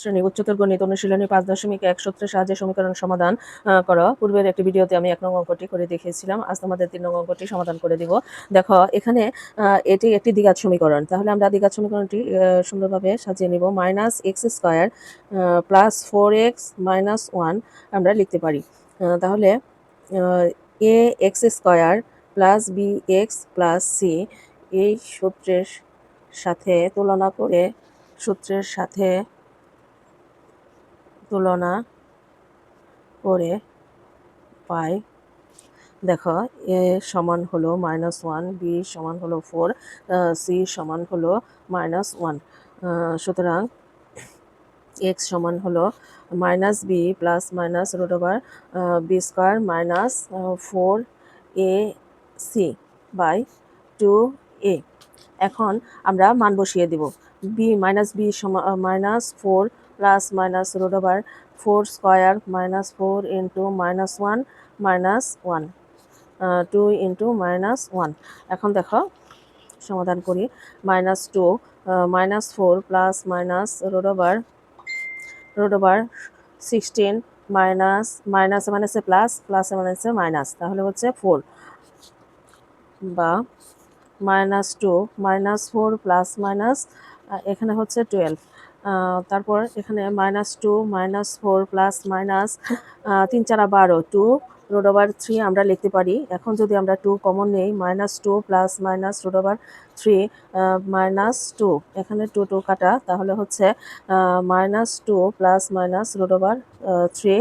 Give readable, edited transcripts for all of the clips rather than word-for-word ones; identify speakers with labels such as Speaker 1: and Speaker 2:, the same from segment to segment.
Speaker 1: শ্রেণী উচ্চতর গণিত অনুশীলনী 5.1 সূত্রের সাহায্যে সমীকরণ সমাধান করো। পূর্বের একটি ভিডিওতে আমি 1 নং অঙ্কটি করে দেখিয়েছিলাম। আজ তোমাদের 3 নং অঙ্কটি সমাধান করে দিব। দেখো এখানে এটি একটি দ্বিঘাত সমীকরণ। তাহলে আমরা দ্বিঘাত সমীকরণটি সুন্দরভাবে সাজিয়ে নিব। -x² + 4x - 1 আমরা লিখতে পারি। তাহলে ax² + bx + c এই সূত্রের সাথে তুলনা করে পাই। দেখো a সমান হলো -1, b সমান হলো 4, c সমান হলো -1। সুতরাং x সমান হলো -b + -√b² - 4ac/2a। এখন আমরা মান বসিয়ে দিব। b সমান -4 + -√4² - 4 × -1 - 1 2 × -1। এখন দেখো সমাধান করি। -2 -4 + -√16 মাইনাস মানে প্লাস, প্লাস মানে মাইনাস, তাহলে হচ্ছে 4 বা -2 -4 প্লাস মাইনাস এখানে হচ্ছে 12। তারপর এখানে -2 -4 প্লাস মাইনাস 3 4 12 2√3 আমরা লিখতে পারি। এখন যদি আমরা 2 কমন নেই, -2 প্লাস -√3 -2, এখানে 2 2 কাটা, তাহলে হচ্ছে -2 প্লাস -√3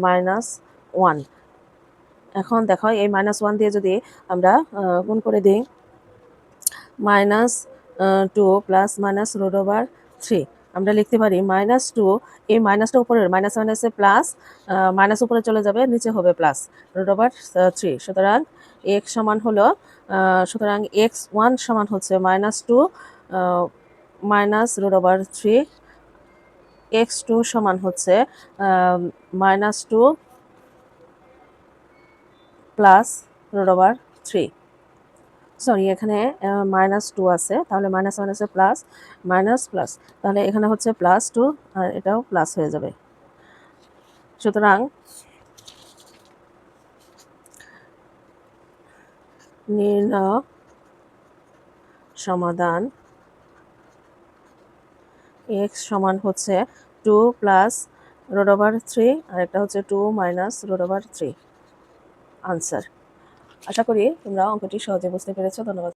Speaker 1: -1। এখন দেখো এই -1 দিয়ে যদি আমরা গুণ করে দিই, -2 প্লাস -√3 আমরা লিখতে পারি -2, এই মাইনাসটা উপরের মাইনাসে প্লাস, মাইনাস উপরে চলে যাবে, নিচে হবে প্লাস √3। সুতরাং x1 সমান হচ্ছে -2 -√3, x2 সমান হচ্ছে -2 প্লাস √3। সরি, এখানে -2 আছে, তাহলে মাইনাস প্লাস, মাইনাস প্লাস, তাহলে এখানে হচ্ছে +2 আর এটাও প্লাস হয়ে যাবে। সুতরাং নির্ণয় সমাধান x সমান হচ্ছে 2 প্লাস √3 আর একটা হচ্ছে 2 মাইনাস √3 আনসার। আশা করি তোমরা অঙ্কটি সহজে বুঝতে পেরেছো। ধন্যবাদ।